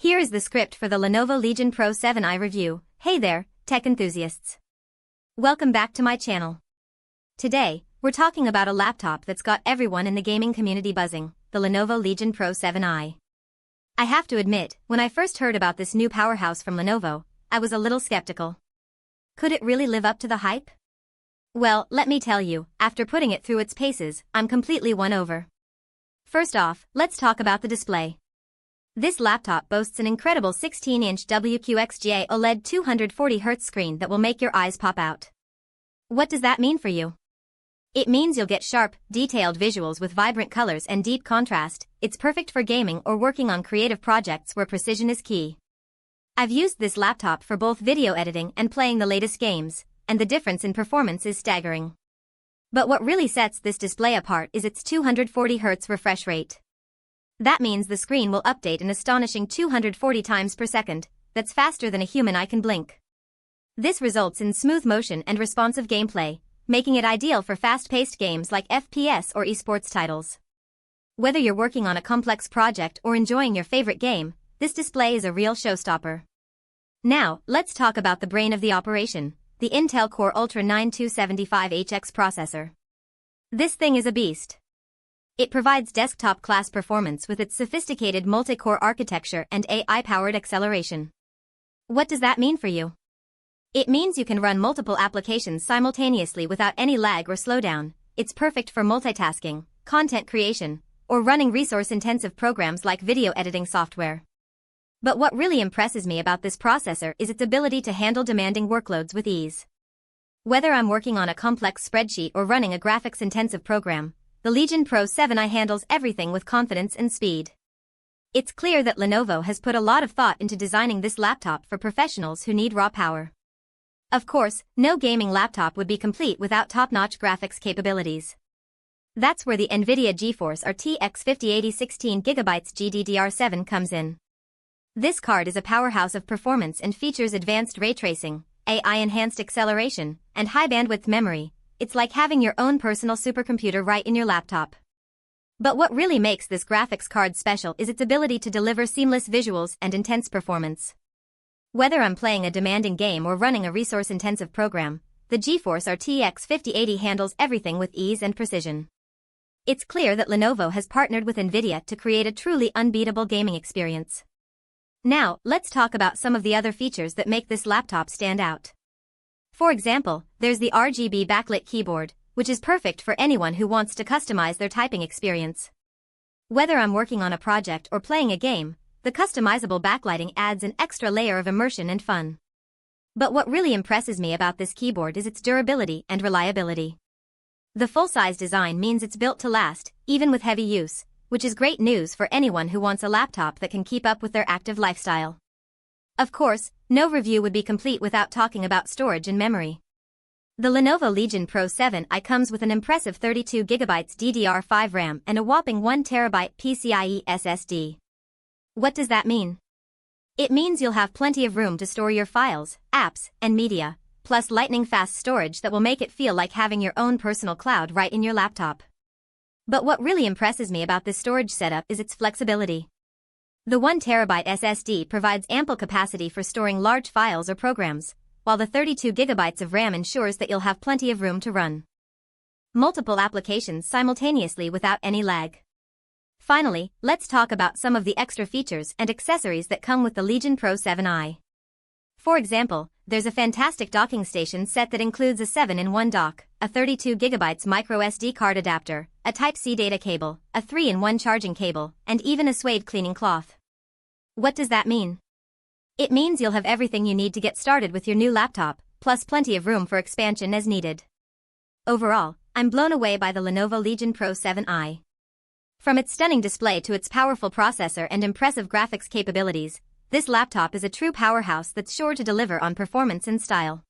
Here is the script for the Lenovo Legion Pro 7i review. Hey there, tech enthusiasts. Welcome back to my channel. Today, we're talking about a laptop that's got everyone in the gaming community buzzing, the Lenovo Legion Pro 7i. I have to admit, when I first heard about this new powerhouse from Lenovo, I was a little skeptical. Could it really live up to the hype? Well, let me tell you, after putting it through its paces, I'm completely won over. First off, let's talk about the display. This laptop boasts an incredible 16-inch Wqxga OLED 240Hz screen that will make your eyes pop out. What does that mean for you? It means you'll get sharp, detailed visuals with vibrant colors and deep contrast. It's perfect for gaming or working on creative projects where precision is key. I've used this laptop for both video editing and playing the latest games, and the difference in performance is staggering. But what really sets this display apart is its 240Hz refresh rate. That means the screen will update an astonishing 240 times per second. That's faster than a human eye can blink. This results in smooth motion and responsive gameplay, making it ideal for fast-paced games like FPS or esports titles. Whether you're working on a complex project or enjoying your favorite game, this display is a real showstopper. Now, let's talk about the brain of the operation, the Intel Core Ultra 9275HX processor. This thing is a beast. It provides desktop-class performance with its sophisticated multi-core architecture and AI-powered acceleration. What does that mean for you? It means you can run multiple applications simultaneously without any lag or slowdown. It's perfect for multitasking, content creation, or running resource-intensive programs like video editing software. But what really impresses me about this processor is its ability to handle demanding workloads with ease. Whether I'm working on a complex spreadsheet or running a graphics-intensive program, the Legion Pro 7i handles everything with confidence and speed. It's clear that Lenovo has put a lot of thought into designing this laptop for professionals who need raw power. Of course, no gaming laptop would be complete without top-notch graphics capabilities. That's where the NVIDIA GeForce RTX 5080 16GB GDDR7 comes in. This card is a powerhouse of performance and features advanced ray tracing, AI-enhanced acceleration, and high-bandwidth memory. It's like having your own personal supercomputer right in your laptop. But what really makes this graphics card special is its ability to deliver seamless visuals and intense performance. Whether I'm playing a demanding game or running a resource-intensive program, the GeForce RTX 5080 handles everything with ease and precision. It's clear that Lenovo has partnered with NVIDIA to create a truly unbeatable gaming experience. Now, let's talk about some of the other features that make this laptop stand out. For example, there's the RGB backlit keyboard, which is perfect for anyone who wants to customize their typing experience. Whether I'm working on a project or playing a game, the customizable backlighting adds an extra layer of immersion and fun. But what really impresses me about this keyboard is its durability and reliability. The full-size design means it's built to last, even with heavy use, which is great news for anyone who wants a laptop that can keep up with their active lifestyle. Of course, no review would be complete without talking about storage and memory. The Lenovo Legion Pro 7i comes with an impressive 32GB DDR5 RAM and a whopping 1TB PCIe SSD. What does that mean? It means you'll have plenty of room to store your files, apps, and media, plus lightning-fast storage that will make it feel like having your own personal cloud right in your laptop. But what really impresses me about this storage setup is its flexibility. The 1TB SSD provides ample capacity for storing large files or programs, while the 32GB of RAM ensures that you'll have plenty of room to run multiple applications simultaneously without any lag. Finally, let's talk about some of the extra features and accessories that come with the Legion Pro 7i. For example, there's a fantastic docking station set that includes a 7-in-1 dock, a 32GB microSD card adapter, a Type-C data cable, a 3-in-1 charging cable, and even a suede cleaning cloth. What does that mean? It means you'll have everything you need to get started with your new laptop, plus plenty of room for expansion as needed. Overall, I'm blown away by the Lenovo Legion Pro 7i. From its stunning display to its powerful processor and impressive graphics capabilities, this laptop is a true powerhouse that's sure to deliver on performance and style.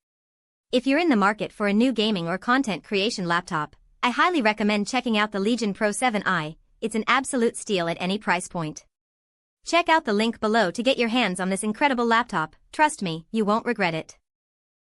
If you're in the market for a new gaming or content creation laptop, I highly recommend checking out the Legion Pro 7i. It's an absolute steal at any price point. Check out the link below to get your hands on this incredible laptop. Trust me, you won't regret it.